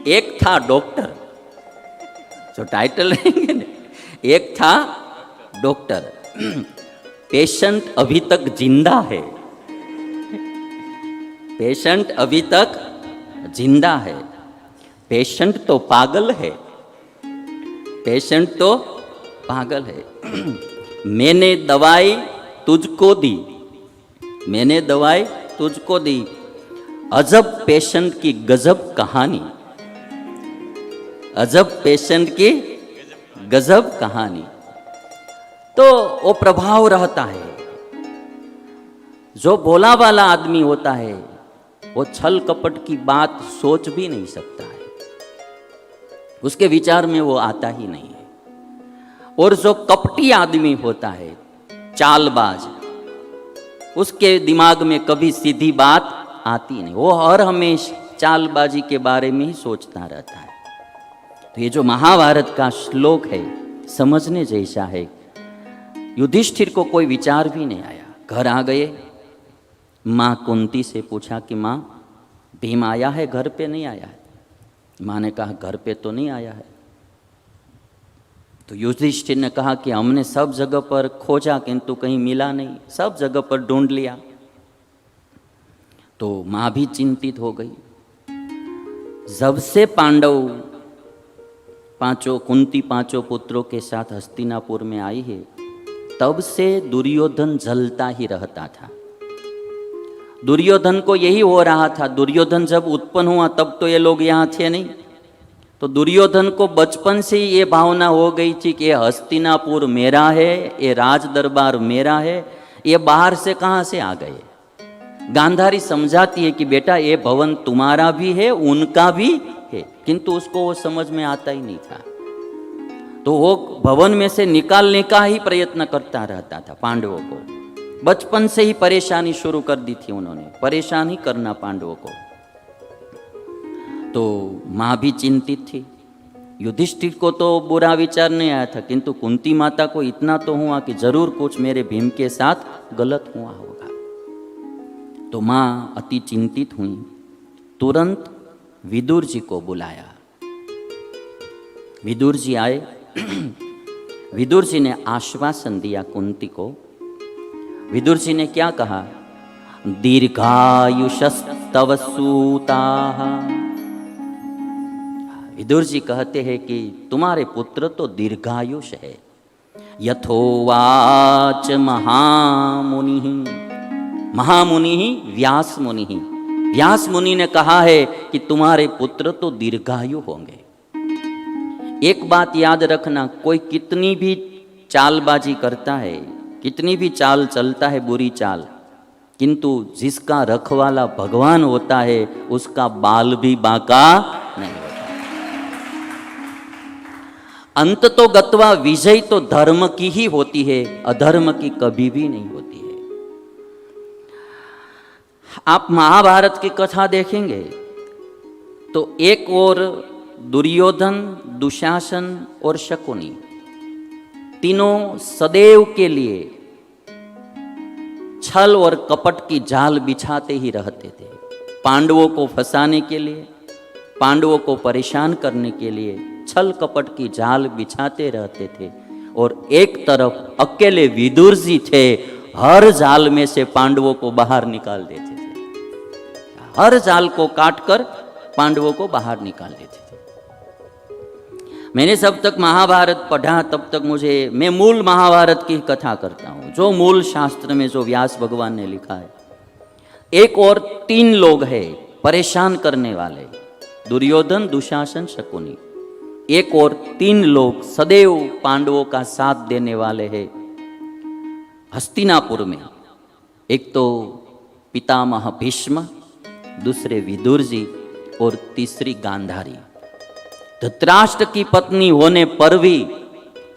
एक था डॉक्टर, जो टाइटल रहेंगे ना, एक था डॉक्टर, पेशेंट अभी तक जिंदा है, पेशेंट अभी तक जिंदा है, पेशेंट तो पागल है, पेशेंट तो पागल है। मैंने दवाई तुझको दी, मैंने दवाई तुझको दी, अजब पेशेंट की गजब कहानी, अजब पेशेंट की गजब कहानी। तो वो प्रभाव रहता है। जो भोला वाला आदमी होता है वो छल कपट की बात सोच भी नहीं सकता है, उसके विचार में वो आता ही नहीं है। और जो कपटी आदमी होता है, चालबाज, उसके दिमाग में कभी सीधी बात आती नहीं, वो हर हमेशा चालबाजी के बारे में ही सोचता रहता है। तो ये जो महाभारत का श्लोक है समझने जैसा है। युधिष्ठिर को कोई विचार भी नहीं आया, घर आ गए, माँ कुंती से पूछा कि माँ भीम आया है, घर पे नहीं आया है? माँ ने कहा घर पे तो नहीं आया है। तो युधिष्ठिर ने कहा कि हमने सब जगह पर खोजा किंतु कहीं मिला नहीं, सब जगह पर ढूंढ लिया। तो माँ भी चिंतित हो गई। जब से पांडव कुंती पांचों पुत्रों के साथ हस्तिनापुर में आई है, तब से दुर्योधन जलता ही रहता था। दुर्योधन को यही हो रहा था, दुर्योधन जब उत्पन्न हुआ तब तो ये लोग यहाँ थे नहीं, तो दुर्योधन को बचपन से ही ये भावना हो गई थी कि ये हस्तिनापुर मेरा है, ये राज दरबार मेरा है, ये बाहर से कहाँ से आ गए। गांधारी समझाती है कि बेटा ये भवन तुम्हारा भी है, उनका भी है, किंतु उसको वो समझ में आता ही नहीं था। तो वो भवन में से निकालने का ही प्रयत्न करता रहता था। पांडवों को बचपन से ही परेशानी शुरू कर दी थी उन्होंने, परेशान ही करना पांडवों को। तो माँ भी चिंतित थी। युधिष्ठिर को तो बुरा विचार नहीं आया था, किंतु कुंती माता को इतना तो हुआ कि जरूर कुछ मेरे भीम के साथ गलत हुआ होगा। तो माँ अति चिंतित हुई, तुरंत विदुर जी को बुलाया। विदुर जी आए। विदुर जी ने आश्वासन दिया कुंती को। विदुर जी ने क्या कहा? दीर्घायुषस्तव सूताः। विदुर जी कहते हैं कि तुम्हारे पुत्र तो दीर्घायुष है। यथोवाच महामुनि, महामुनि ही व्यास मुनि ही, व्यास मुनि ने कहा है कि तुम्हारे पुत्र तो दीर्घायु होंगे। एक बात याद रखना, कोई कितनी भी चालबाजी करता है, कितनी भी चाल चलता है बुरी चाल, किंतु जिसका रखवाला भगवान होता है उसका बाल भी बांका नहीं होता। अंत तो गत्वा विजय तो धर्म की ही होती है, अधर्म की कभी भी नहीं होती है। आप महाभारत की कथा देखेंगे तो एक और दुर्योधन, दुशासन और शकुनी, तीनों सदैव के लिए छल और कपट की जाल बिछाते ही रहते थे। पांडवों को फंसाने के लिए, पांडवों को परेशान करने के लिए छल कपट की जाल बिछाते रहते थे। और एक तरफ अकेले विदुर जी थे, हर जाल में से पांडवों को बाहर निकाल देते थे, हर जाल को काटकर पांडवों को बाहर निकाल देते थे। मैंने जब तक महाभारत पढ़ा तब तक मैं मूल महाभारत की कथा करता हूँ, जो मूल शास्त्र में जो व्यास भगवान ने लिखा है। एक और 3 लोग हैं परेशान करने वाले, दुर्योधन, दुशासन, शकुनी। एक और 3 लोग सदैव पांडवों का साथ देने वाले हैं हस्तिनापुर में। एक तो पितामह भीष्म, दूसरे विदुर जी और तीसरी गांधारी। धृतराष्ट्र की पत्नी होने पर भी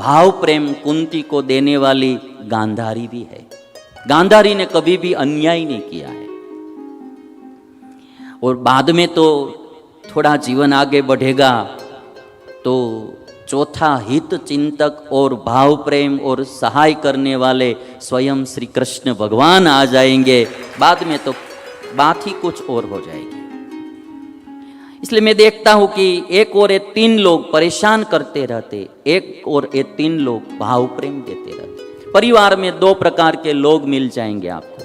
भाव प्रेम कुंती को देने वाली गांधारी भी है। गांधारी ने कभी भी अन्याय नहीं किया है। और बाद में तो थोड़ा जीवन आगे बढ़ेगा तो चौथा हित चिंतक और भाव प्रेम और सहाय करने वाले स्वयं श्री कृष्ण भगवान आ जाएंगे। बाद में तो बात ही कुछ और हो जाएगी। इसलिए मैं देखता हूं कि एक और ये 3 लोग परेशान करते रहते, एक और ये 3 लोग भाव प्रेम देते रहते। परिवार में 2 प्रकार के लोग मिल जाएंगे आपको,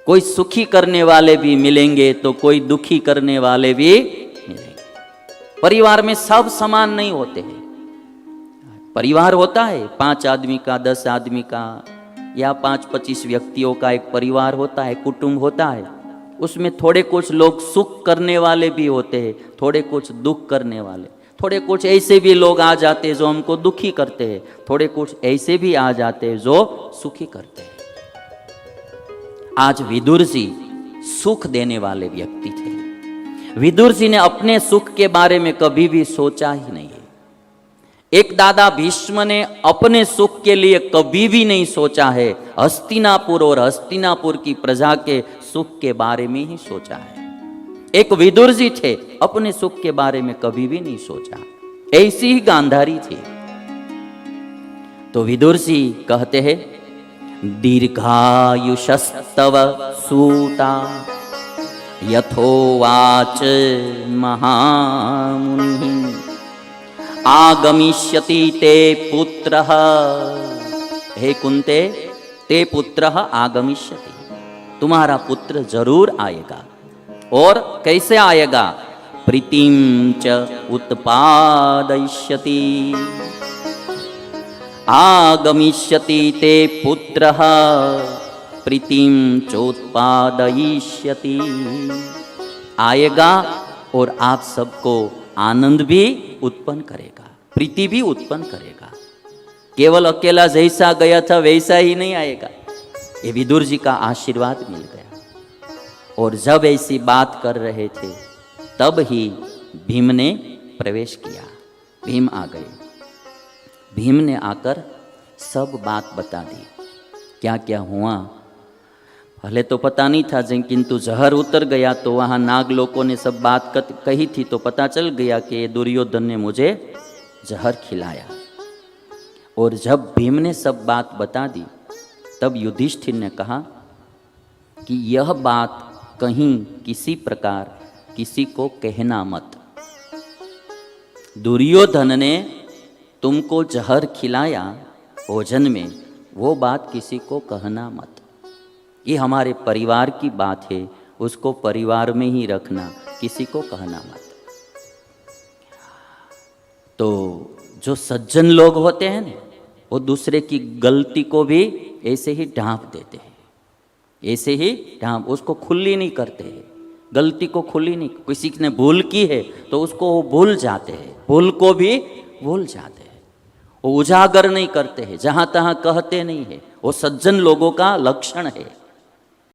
कोई सुखी करने वाले भी मिलेंगे तो कोई दुखी करने वाले भी मिलेंगे। परिवार में सब समान नहीं होते हैं। परिवार होता है 5 आदमी का, 10 आदमी का या 5-25 व्यक्तियों का एक परिवार होता है, कुटुंब होता है। उसमें थोड़े कुछ लोग सुख करने वाले भी होते हैं, थोड़े कुछ दुख करने वाले, थोड़े कुछ ऐसे भी लोग आ जाते हैं जो हमको दुखी करते हैं, थोड़े कुछ ऐसे भी आ जाते हैं जो सुखी करते हैं। आज विदुर जी सुख देने वाले व्यक्ति थे। विदुर जी ने अपने सुख के बारे में कभी भी सोचा ही नहीं है। एक दादा भीष्म ने अपने सुख के लिए कभी भी नहीं सोचा है, हस्तिनापुर और हस्तिनापुर की प्रजा के सुख के बारे में ही सोचा है। एक विदुर जी थे, अपने सुख के बारे में कभी भी नहीं सोचा। ऐसी ही गांधारी थी। तो विदुर जी कहते हैं, दीर्घायुषस्तव सूता यथोवाच महामुनि आगमिष्यति ते पुत्रः। हे कुंते, ते पुत्रः आगमिष्यति, तुम्हारा पुत्र जरूर आएगा। और कैसे आएगा? प्रीतिम च उत्पादयिष्यति। आगमिष्यति ते पुत्रः प्रीतिम चोत्पादयिष्यति। आएगा और आप सबको आनंद भी उत्पन्न करेगा, प्रीति भी उत्पन्न करेगा। केवल अकेला जैसा गया था वैसा ही नहीं आएगा। ये विदुर जी का आशीर्वाद मिल गया। और जब ऐसी बात कर रहे थे तब ही भीम ने प्रवेश किया। भीम आ गए। भीम ने आकर सब बात बता दी, क्या क्या हुआ। पहले तो पता नहीं था, किंतु जहर उतर गया तो वहाँ नाग लोगों ने सब बात कही थी, तो पता चल गया कि ये दुर्योधन ने मुझे जहर खिलाया। और जब भीम ने सब बात बता दी तब युधिष्ठिर ने कहा कि यह बात कहीं किसी प्रकार किसी को कहना मत। दुर्योधन ने तुमको जहर खिलाया भोजन में, वो बात किसी को कहना मत। ये हमारे परिवार की बात है, उसको परिवार में ही रखना, किसी को कहना मत। तो जो सज्जन लोग होते हैं ना, वो दूसरे की गलती को भी ऐसे ही ढांप देते हैं, ऐसे ही ढांप, उसको खुली नहीं करते हैं, गलती को खुली नहीं। किसी ने भूल की है तो उसको वो भूल जाते हैं, भूल को भी भूल जाते हैं, वो उजागर नहीं करते हैं, जहाँ तहाँ कहते नहीं है। वो सज्जन लोगों का लक्षण है।